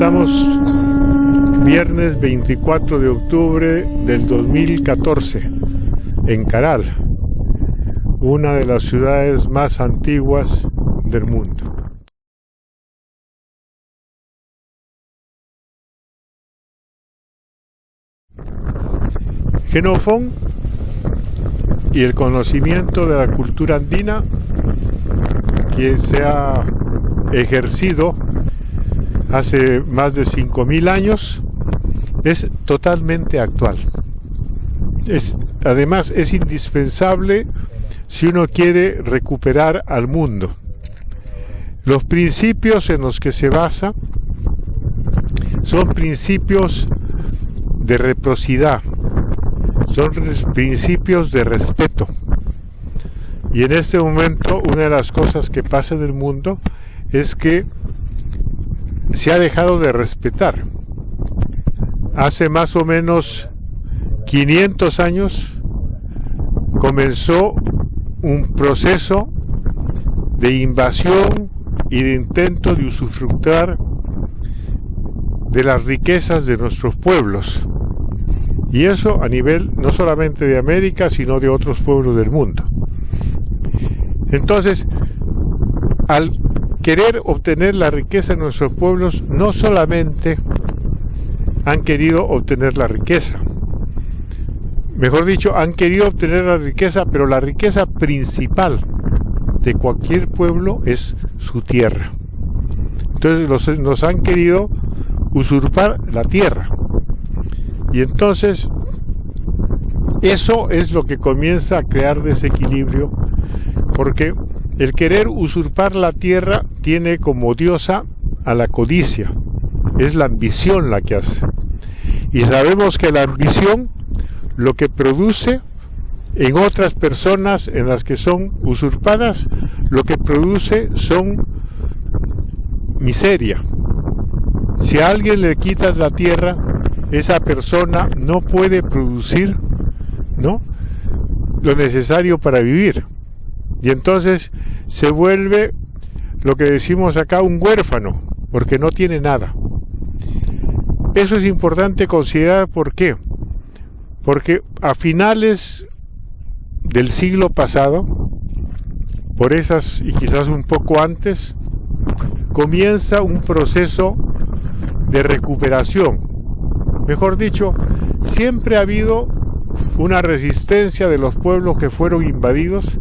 Estamos viernes 24 de octubre del 2014 en Caral, una de las ciudades más antiguas del mundo. Xenofón y el conocimiento de la cultura andina que se ha ejercido hace más de 5.000 años es totalmente actual. Además es indispensable si uno quiere recuperar al mundo. Los principios en los que se basa son principios de reciprocidad, son principios de respeto. Y en este momento una de las cosas que pasa en el mundo es que se ha dejado de respetar. Hace más o menos 500 años comenzó un proceso de invasión y de intento de usufructuar de las riquezas de nuestros pueblos. Y eso a nivel no solamente de América, sino de otros pueblos del mundo. Entonces, al querer obtener la riqueza de nuestros pueblos, no solamente han querido obtener la riqueza, mejor dicho, han querido obtener la riqueza, pero la riqueza principal de cualquier pueblo es su tierra. Entonces nos han querido usurpar la tierra. Y entonces eso es lo que comienza a crear desequilibrio, porque el querer usurpar la tierra tiene como diosa a la codicia. Es la ambición la que hace. Y sabemos que la ambición lo que produce en otras personas en las que son usurpadas, lo que produce son miseria. Si a alguien le quitas la tierra, esa persona no puede producir, ¿no?, lo necesario para vivir. Y entonces se vuelve lo que decimos acá un huérfano, porque no tiene nada. Eso es importante considerar. ¿Por qué? Porque a finales del siglo pasado, por esas y quizás un poco antes, comienza un proceso de recuperación. Mejor dicho, siempre ha habido una resistencia de los pueblos que fueron invadidos,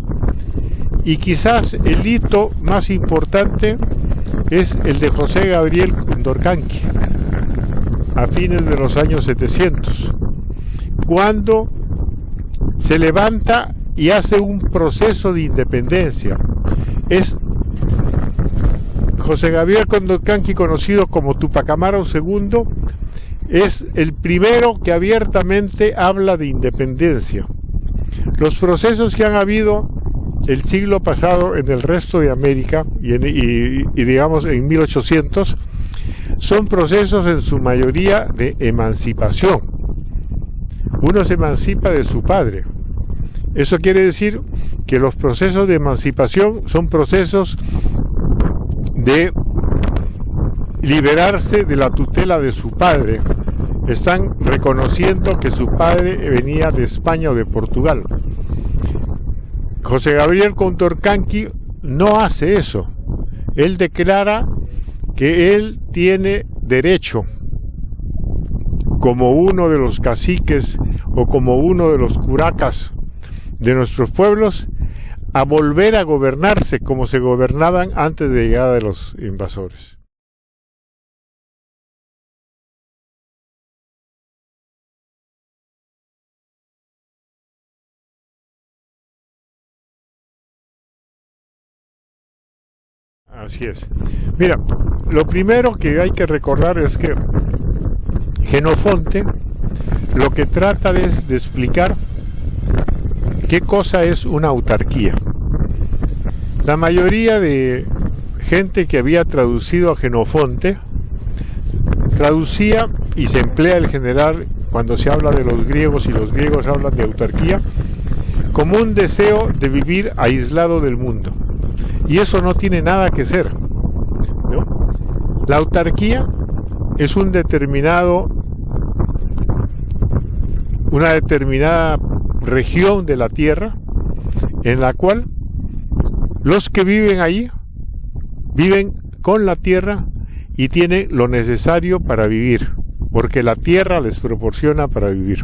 y quizás el hito más importante es el de José Gabriel Condorcanqui, a fines de los años 700, cuando se levanta y hace un proceso de independencia. Es José Gabriel Condorcanqui, conocido como Tupac Amaru II, es el primero que abiertamente habla de independencia. Los procesos que han habido el siglo pasado en el resto de América y digamos en 1800 son procesos en su mayoría de emancipación. Uno se emancipa de su padre. Eso quiere decir que los procesos de emancipación son procesos de liberarse de la tutela de su padre. Están reconociendo que su padre venía de España o de Portugal. José Gabriel Condorcanqui no hace eso. Él declara que él tiene derecho, como uno de los caciques o como uno de los curacas de nuestros pueblos, a volver a gobernarse como se gobernaban antes de llegada de los invasores. Así es. Mira, lo primero que hay que recordar es que Xenofonte lo que trata es de explicar qué cosa es una autarquía. La mayoría de gente que había traducido a Xenofonte traducía, y se emplea el general cuando se habla de los griegos y los griegos hablan de autarquía, como un deseo de vivir aislado del mundo. Y eso no tiene nada que ser, ¿no? La autarquía es una determinada región de la Tierra en la cual los que viven allí viven con la Tierra y tienen lo necesario para vivir, porque la Tierra les proporciona para vivir.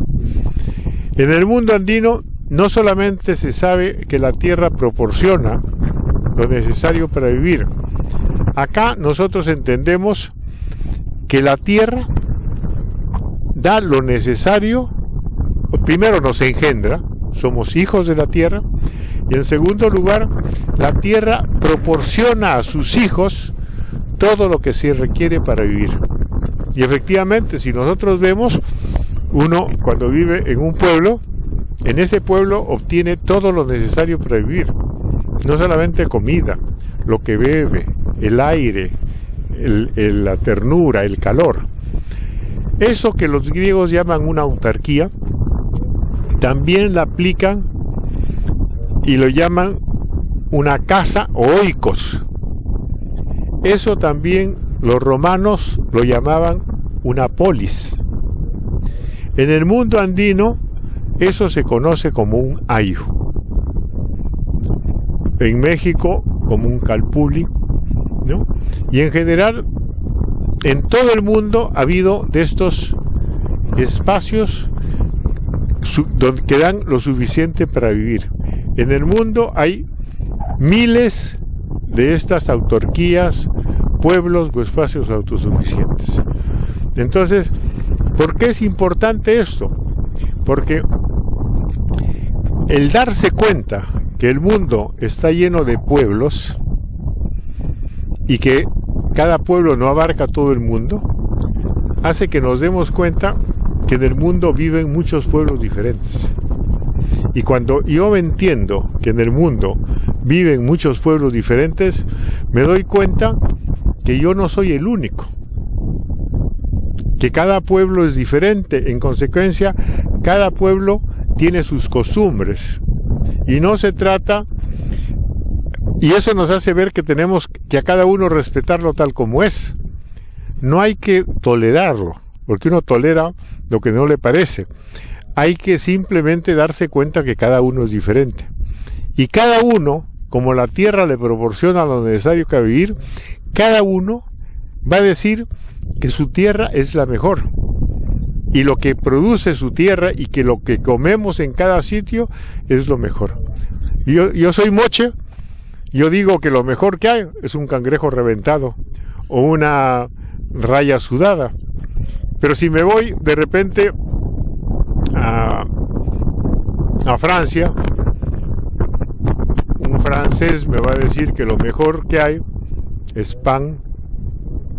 En el mundo andino no solamente se sabe que la Tierra proporciona lo necesario para vivir. Acá nosotros entendemos que la Tierra da lo necesario, primero nos engendra, somos hijos de la Tierra, y en segundo lugar, la Tierra proporciona a sus hijos todo lo que se requiere para vivir. Y efectivamente, si nosotros vemos, uno cuando vive en un pueblo, en ese pueblo obtiene todo lo necesario para vivir. No solamente comida, lo que bebe, el aire, la ternura, el calor. Eso que los griegos llaman una autarquía, también la aplican y lo llaman una casa o oikos. Eso también los romanos lo llamaban una polis. En el mundo andino eso se conoce como un ayo. En México como un calpulli, ¿no? Y en general en todo el mundo ha habido de estos espacios que dan lo suficiente para vivir. En el mundo hay miles de estas autarquías, pueblos o espacios autosuficientes. Entonces, ¿por qué es importante esto? Porque el darse cuenta que el mundo está lleno de pueblos y que cada pueblo no abarca todo el mundo, hace que nos demos cuenta que en el mundo viven muchos pueblos diferentes. Y cuando yo entiendo que en el mundo viven muchos pueblos diferentes, me doy cuenta que yo no soy el único, que cada pueblo es diferente. En consecuencia, cada pueblo tiene sus costumbres, y no se trata, y eso nos hace ver que tenemos que a cada uno respetarlo tal como es. No hay que tolerarlo, porque uno tolera lo que no le parece. Hay que simplemente darse cuenta que cada uno es diferente. Y cada uno, como la Tierra le proporciona lo necesario para vivir, cada uno va a decir que su tierra es la mejor. Y lo que produce su tierra y que lo que comemos en cada sitio es lo mejor. Yo soy moche, yo digo que lo mejor que hay es un cangrejo reventado o una raya sudada. Pero si me voy de repente a Francia, un francés me va a decir que lo mejor que hay es pan,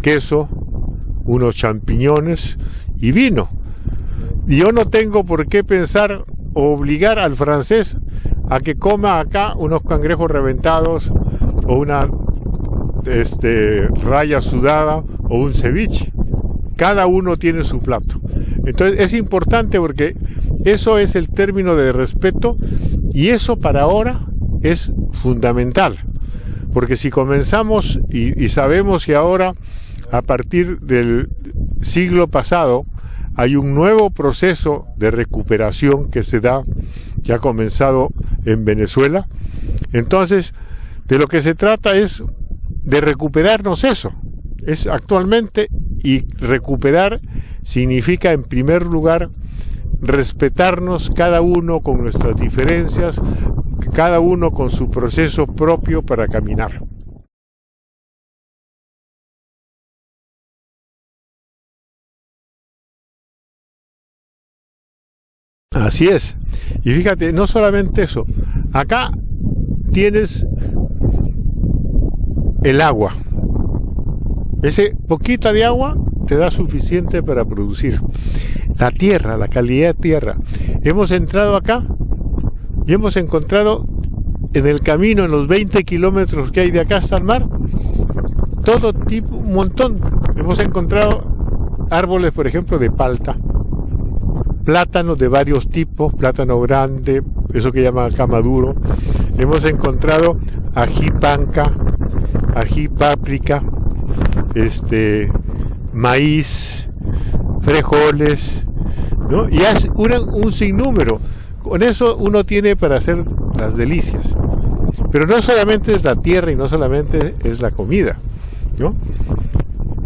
queso, unos champiñones y vino. Y yo no tengo por qué pensar o obligar al francés a que coma acá unos cangrejos reventados o una raya sudada o un ceviche. Cada uno tiene su plato. Entonces es importante porque eso es el término de respeto, y eso para ahora es fundamental. Porque si comenzamos y sabemos que ahora, a partir del siglo pasado, hay un nuevo proceso de recuperación que se da, que ha comenzado en Venezuela. Entonces, de lo que se trata es de recuperarnos eso. Es actualmente, y recuperar significa en primer lugar respetarnos cada uno con nuestras diferencias, cada uno con su proceso propio para caminar. Así es. Y fíjate, no solamente eso, acá tienes el agua. Ese poquita de agua te da suficiente para producir. La tierra, la calidad de tierra. Hemos entrado acá y hemos encontrado en el camino, en los 20 kilómetros que hay de acá hasta el mar, todo tipo, un montón. Hemos encontrado árboles, por ejemplo, de palta, plátanos de varios tipos, plátano grande, eso que llaman acá maduro. Hemos encontrado ají panca, ají páprica, maíz, frijoles, ¿no? Y es un sinnúmero. Con eso uno tiene para hacer las delicias. Pero no solamente es la tierra y no solamente es la comida, ¿no?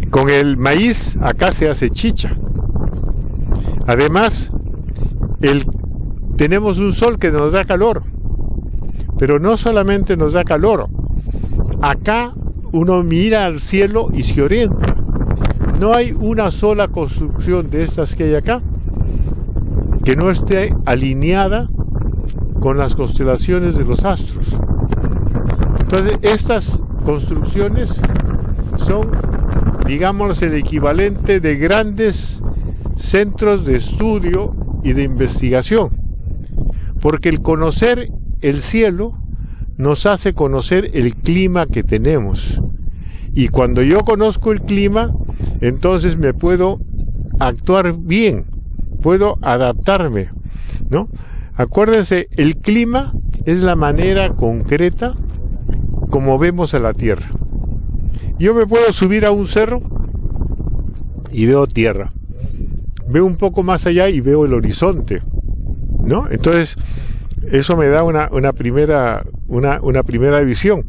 Con el maíz acá se hace chicha. Además, tenemos un sol que nos da calor. Pero no solamente nos da calor. Acá uno mira al cielo y se orienta. No hay una sola construcción de estas que hay acá que no esté alineada con las constelaciones de los astros. Entonces, estas construcciones son, digamos, el equivalente de grandes centros de estudio y de investigación, porque el conocer el cielo nos hace conocer el clima que tenemos, y cuando yo conozco el clima, entonces me puedo actuar bien, puedo adaptarme, ¿no? Acuérdense, el clima es la manera concreta como vemos a la tierra. Yo me puedo subir a un cerro y veo tierra, veo un poco más allá y veo el horizonte, ¿no? Entonces eso me da una primera visión,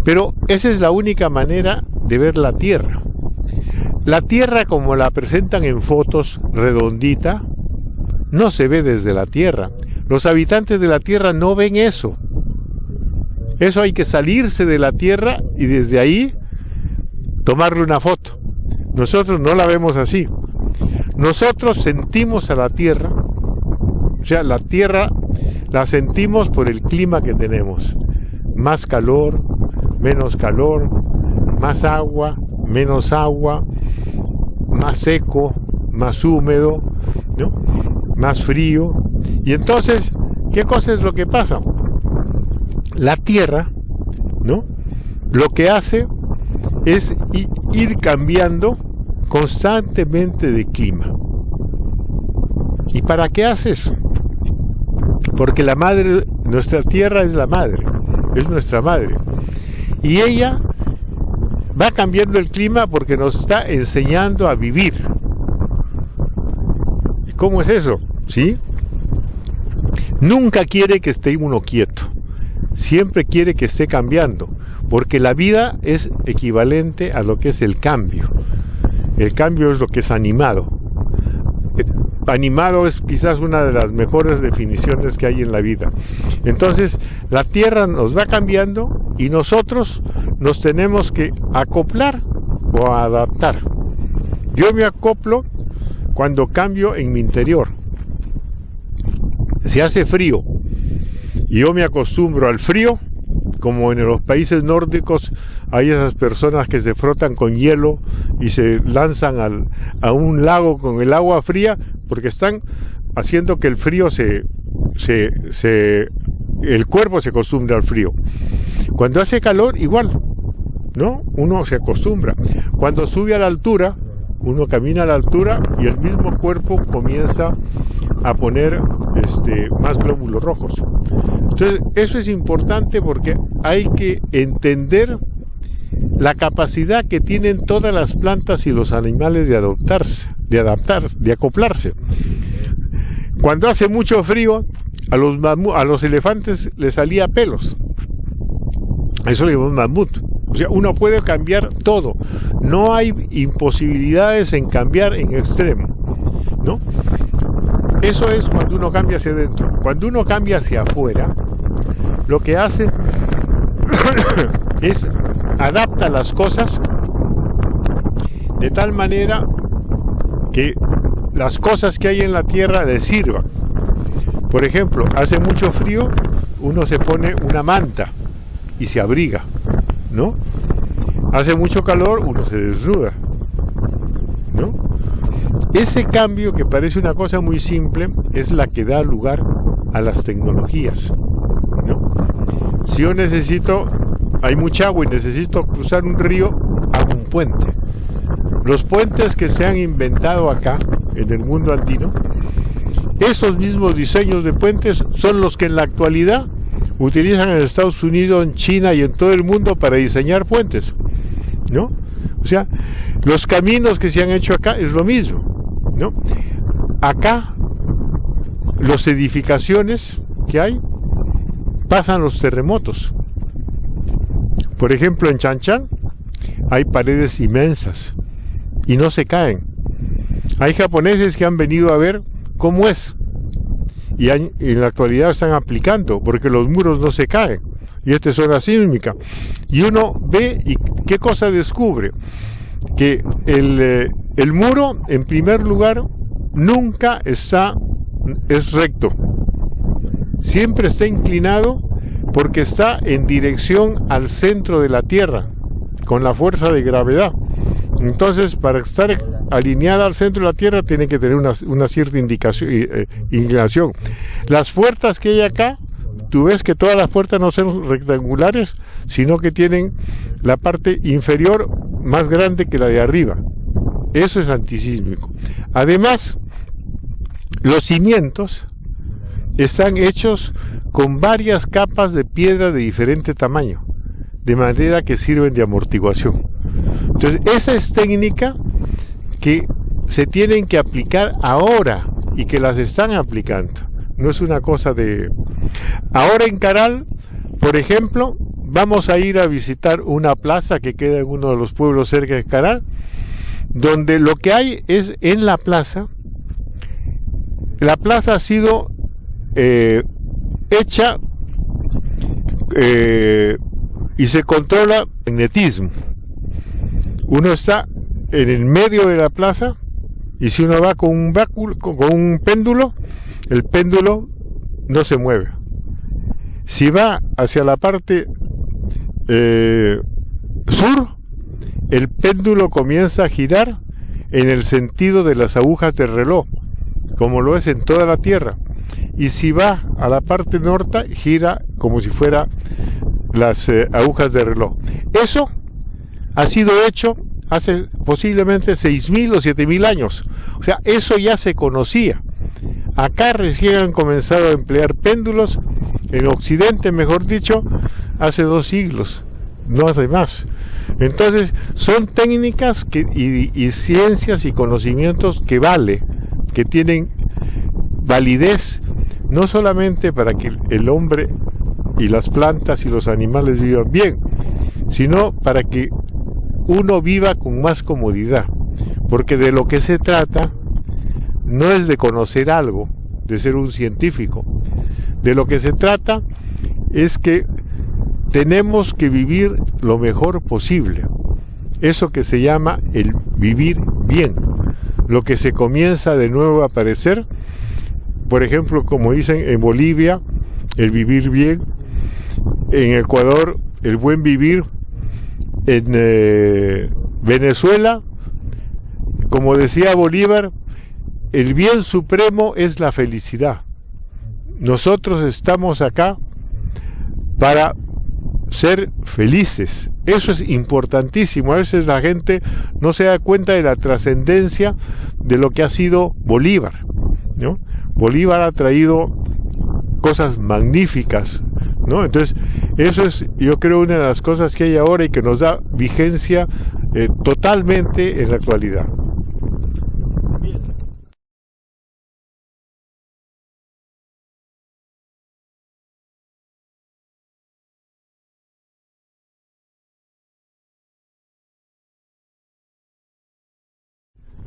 pero esa es la única manera de ver la tierra. La tierra, como la presentan en fotos, redondita, no se ve desde la tierra. Los habitantes de la tierra no ven eso. Eso hay que salirse de la tierra y desde ahí tomarle una foto. Nosotros no la vemos así. Nosotros sentimos a la tierra, o sea, la tierra la sentimos por el clima que tenemos. Más calor, menos calor, más agua, menos agua, más seco, más húmedo, ¿no? Más frío. Y entonces, ¿qué cosa es lo que pasa? La tierra, ¿no? Lo que hace es ir cambiando constantemente de clima. ¿Y para qué hace eso? Porque la madre, nuestra tierra es la madre, es nuestra madre. Y ella va cambiando el clima porque nos está enseñando a vivir. ¿Y cómo es eso? ¿Sí? Nunca quiere que esté uno quieto. Siempre quiere que esté cambiando, porque la vida es equivalente a lo que es el cambio. El cambio es lo que es animado. Animado es quizás una de las mejores definiciones que hay en la vida. Entonces, la tierra nos va cambiando y nosotros nos tenemos que acoplar o adaptar. Yo me acoplo cuando cambio en mi interior. Si hace frío y yo me acostumbro al frío, como en los países nórdicos hay esas personas que se frotan con hielo y se lanzan a un lago con el agua fría, porque están haciendo que el frío el cuerpo se acostumbra al frío. Cuando hace calor, igual, ¿no? Uno se acostumbra. Cuando sube a la altura, uno camina a la altura y el mismo cuerpo comienza a poner más glóbulos rojos. Entonces, eso es importante porque hay que entender la capacidad que tienen todas las plantas y los animales de acoplarse. Cuando hace mucho frío, a los elefantes les salía pelos. Eso le llamamos mamut. O sea, uno puede cambiar todo. No hay imposibilidades en cambiar en extremo, ¿no? Eso es cuando uno cambia hacia adentro. Cuando uno cambia hacia afuera, lo que hace es adapta las cosas de tal manera que las cosas que hay en la tierra le sirvan. Por ejemplo, hace mucho frío, uno se pone una manta y se abriga, ¿no? Hace mucho calor, uno se desnuda, ¿no? Ese cambio, que parece una cosa muy simple, es la que da lugar a las tecnologías, ¿no? Si yo hay mucha agua y necesito cruzar un río, hago un puente. Los puentes que se han inventado acá, en el mundo andino, esos mismos diseños de puentes son los que en la actualidad utilizan en Estados Unidos, en China y en todo el mundo para diseñar puentes, ¿no? O sea, los caminos que se han hecho acá es lo mismo, ¿no? Acá, las edificaciones que hay, pasan los terremotos. Por ejemplo, en Chanchan hay paredes inmensas y no se caen. Hay japoneses que han venido a ver cómo es y en la actualidad están aplicando porque los muros no se caen. Y esta es zona sísmica. Y uno ve y qué cosa descubre. Que el muro, en primer lugar, nunca es recto. Siempre está inclinado porque está en dirección al centro de la Tierra, con la fuerza de gravedad. Entonces, para estar alineada al centro de la Tierra, tiene que tener una cierta inclinación. Las puertas que hay acá, tú ves que todas las puertas no son rectangulares, sino que tienen la parte inferior más grande que la de arriba. Eso es antisísmico. Además, los cimientos están hechos con varias capas de piedra de diferente tamaño, de manera que sirven de amortiguación. Entonces, esa es técnica que se tienen que aplicar ahora y que las están aplicando. No es una cosa de... Ahora en Caral, por ejemplo, vamos a ir a visitar una plaza que queda en uno de los pueblos cerca de Caral, donde lo que hay es en la plaza ha sido hecha y se controla magnetismo. Uno está en el medio de la plaza y si uno va con un péndulo, el péndulo no se mueve. Si va hacia la parte sur, el péndulo comienza a girar en el sentido de las agujas del reloj, como lo es en toda la Tierra. Y si va a la parte norte, gira como si fuera las agujas del reloj. Eso ha sido hecho hace posiblemente 6.000 o 7.000 años. O sea, eso ya se conocía. Acá recién han comenzado a emplear péndulos, en Occidente, mejor dicho, hace 2 siglos, no hace más. Entonces, son técnicas y ciencias y conocimientos que que tienen validez, no solamente para que el hombre y las plantas y los animales vivan bien, sino para que uno viva con más comodidad, porque de lo que se trata no es de conocer algo, de ser un científico. De lo que se trata es que tenemos que vivir lo mejor posible. Eso que se llama el vivir bien. Lo que se comienza de nuevo a aparecer, por ejemplo, como dicen en Bolivia, el vivir bien, en Ecuador, el buen vivir, en Venezuela, como decía Bolívar, el bien supremo es la felicidad. Nosotros estamos acá para ser felices. Eso es importantísimo. A veces la gente no se da cuenta de la trascendencia de lo que ha sido Bolívar, ¿no? Bolívar ha traído cosas magníficas, ¿no? Entonces, eso es, yo creo, una de las cosas que hay ahora y que nos da vigencia totalmente en la actualidad.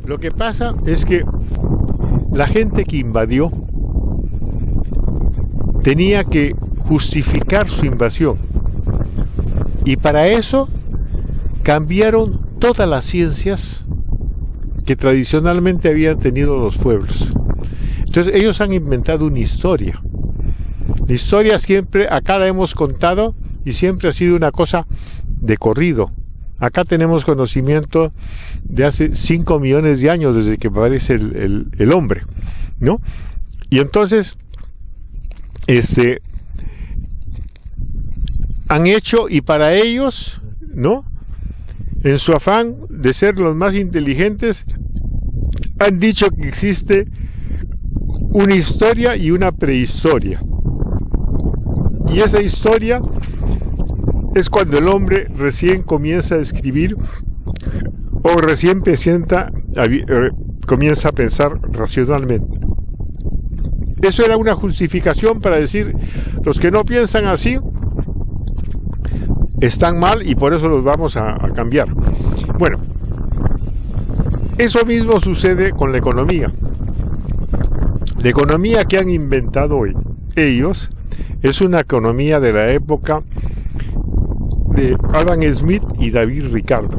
Lo que pasa es que la gente que invadió tenía que justificar su invasión y para eso cambiaron todas las ciencias que tradicionalmente habían tenido los pueblos. Entonces ellos han inventado una historia. La historia siempre, acá la hemos contado y siempre ha sido una cosa de corrido. Acá tenemos conocimiento de hace 5 millones de años desde que aparece el hombre, ¿no? Y entonces, han hecho, y para ellos, ¿no? En su afán de ser los más inteligentes, han dicho que existe una historia y una prehistoria. Y esa historia es cuando el hombre recién comienza a escribir o recién comienza a pensar racionalmente. Eso era una justificación para decir, los que no piensan así están mal y por eso los vamos a cambiar. Bueno, eso mismo sucede con la economía. La economía que han inventado hoy ellos es una economía de la época de Adam Smith y David Ricardo.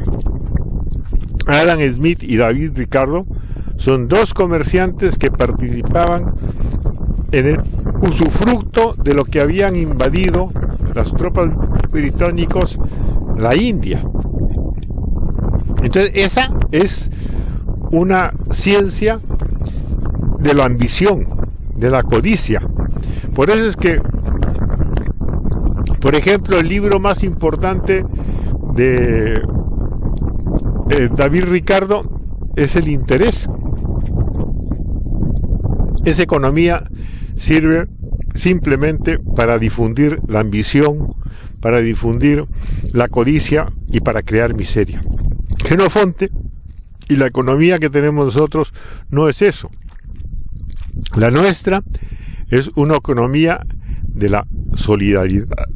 Adam Smith y David Ricardo son dos comerciantes que participaban en el usufructo de lo que habían invadido las tropas británicas, la India. Entonces esa es una ciencia de la ambición, de la codicia. Por eso es que, por ejemplo, el libro más importante de David Ricardo es El interés. Esa economía sirve simplemente para difundir la ambición, para difundir la codicia y para crear miseria. Xenofonte y la economía que tenemos nosotros no es eso. La nuestra es una economía de la solidaridad,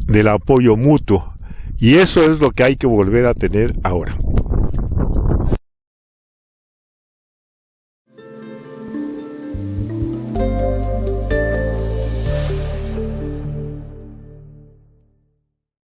del apoyo mutuo, y eso es lo que hay que volver a tener ahora.